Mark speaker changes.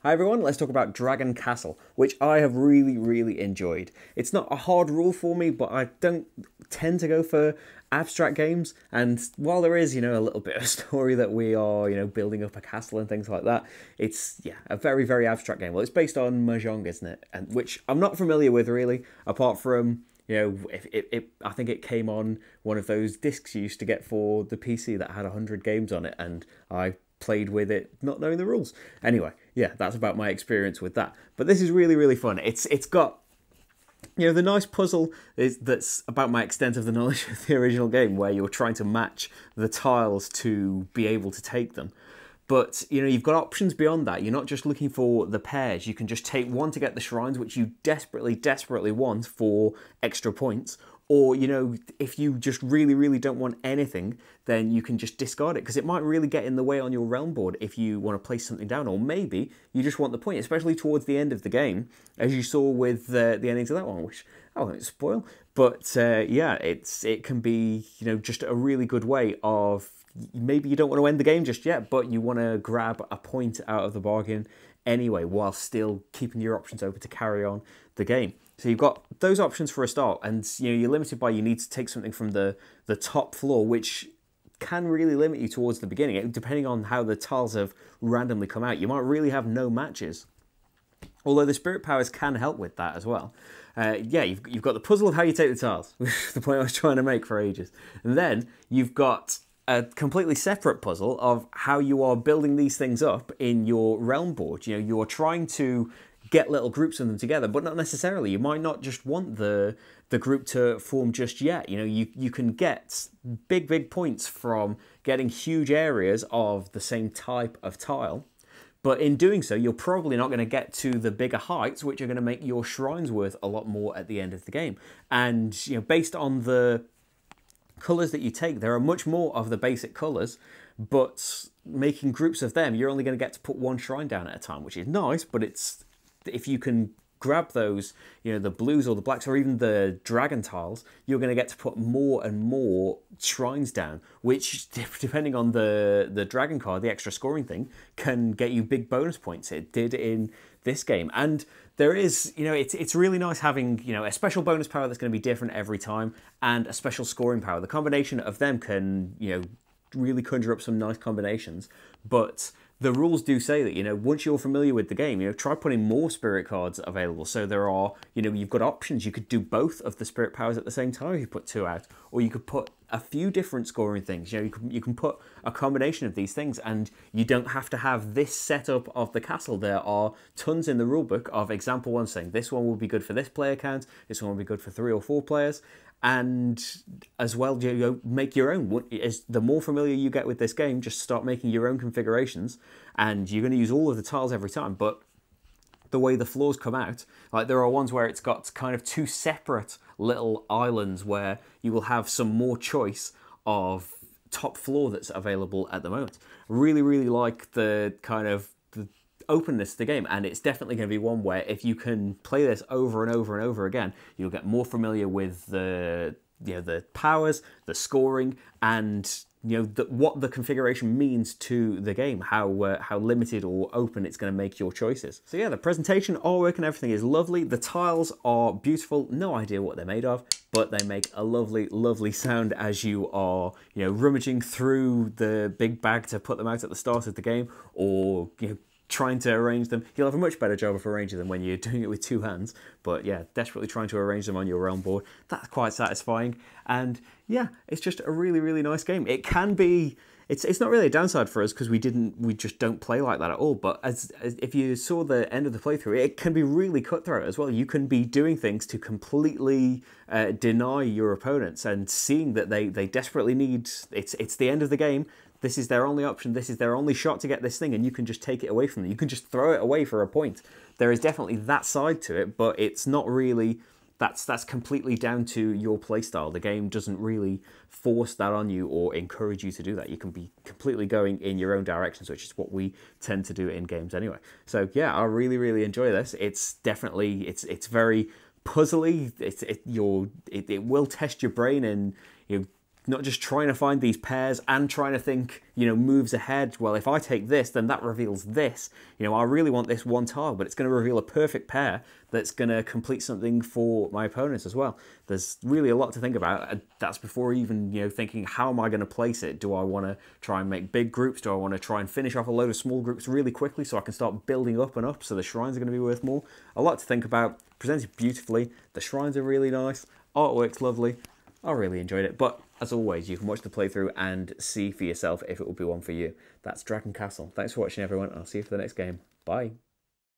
Speaker 1: Hi everyone, let's talk about Dragon Castle, which I have really enjoyed. It's not a hard rule for me, but I don't tend to go for abstract games, and while there is, a little bit of story that we are, building up a castle and things like that, it's, a very abstract game. Well, it's based on Mahjong, isn't it? And which I'm not familiar with, really, apart from, I think it came on one of those discs you used to get for the PC that had 100 games on it, and I played with it not knowing the rules. Anyway, yeah, that's about my experience with that. But this is really fun. It's got, the nice puzzle that's about my extent of the knowledge of the original game, where you're trying to match the tiles to be able to take them. But, you've got options beyond that. You're not just looking for the pairs. You can just take one to get the shrines, which you desperately want for extra points. Or, if you just really don't want anything, then you can just discard it, because it might really get in the way on your realm board if you want to place something down. Or maybe you just want the point, especially towards the end of the game, as you saw with the endings of that one, which I won't spoil. But, yeah, it can be, just a really good way of, maybe you don't want to end the game just yet, but you want to grab a point out of the bargain anyway, while still keeping your options open to carry on the game. So you've got those options for a start, and you're limited by, you need to take something from the top floor, which can really limit you towards the beginning. Depending on how the tiles have randomly come out, you might really have no matches. Although the spirit powers can help with that as well. Yeah, you've got the puzzle of how you take the tiles, which is the point I was trying to make for ages. And then you've got a completely separate puzzle of how you are building these things up in your realm board. You're trying to get little groups of them together, but not necessarily. You might not just want the group to form just yet. You can get big points from getting huge areas of the same type of tile. But in doing so, you're probably not going to get to the bigger heights, which are going to make your shrines worth a lot more at the end of the game. And, based on the colours that you take, there are much more of the basic colours, but making groups of them, you're only going to get to put one shrine down at a time, which is nice, but it's, if you can grab those, the blues or the blacks or even the dragon tiles, you're going to get to put more and more shrines down, which, depending on the dragon card, the extra scoring thing, can get you big bonus points. It did in this game. And there is, it's really nice having, a special bonus power that's going to be different every time, and a special scoring power. The combination of them can, really conjure up some nice combinations. But the rules do say that, once you're familiar with the game, try putting more spirit cards available. So there are, you've got options. You could do both of the spirit powers at the same time if you put two out, or you could put a few different scoring things. You can put a combination of these things, and you don't have to have this setup of the castle. There are tons in the rulebook of example ones saying this one will be good for this player count, this one will be good for 3 or 4 players. And as well, make your own. The more familiar you get with this game, just start making your own configurations, and you're going to use all of the tiles every time. But the way the floors come out, like there are ones where it's got kind of 2 separate little islands where you will have some more choice of top floor that's available at the moment. Really like the kind of the openness to the game, and it's definitely going to be one where if you can play this over and over again, you'll get more familiar with the powers, the scoring, and what the configuration means to the game, how limited or open it's going to make your choices. So yeah, the presentation, artwork and everything is lovely. The tiles are beautiful. No idea what they're made of, but they make a lovely sound as you are rummaging through the big bag to put them out at the start of the game, or trying to arrange them. You'll have a much better job of arranging them when you're doing it with 2 hands. But yeah, desperately trying to arrange them on your realm board. That's quite satisfying. And yeah, it's just a really nice game. It can be, it's not really a downside for us because we just don't play like that at all. But as if you saw the end of the playthrough, it can be really cutthroat as well. You can be doing things to completely deny your opponents, and seeing that they desperately need, it's the end of the game. This is their only option, this is their only shot to get this thing, and you can just take it away from them. You can just throw it away for a point. There is definitely that side to it, but it's not really, that's completely down to your playstyle. The game doesn't really force that on you or encourage you to do that. You can be completely going in your own directions, which is what we tend to do in games anyway. So yeah, I really enjoy this. It's definitely, it's very puzzly. It will test your brain, and not just trying to find these pairs and trying to think, you know, moves ahead. Well, if I take this, then that reveals this. You know, I really want this one tile, but it's going to reveal a perfect pair that's going to complete something for my opponents as well. There's really a lot to think about. That's before even, you know, thinking, how am I going to place it? Do I want to try and make big groups? Do I want to try and finish off a load of small groups really quickly so I can start building up and up so the shrines are going to be worth more? A lot to think about. Presented beautifully. The shrines are really nice. Artwork's lovely. I really enjoyed it, but as always, you can watch the playthrough and see for yourself if it will be one for you. That's Dragon Castle. Thanks for watching, everyone. I'll see you for the next game. Bye.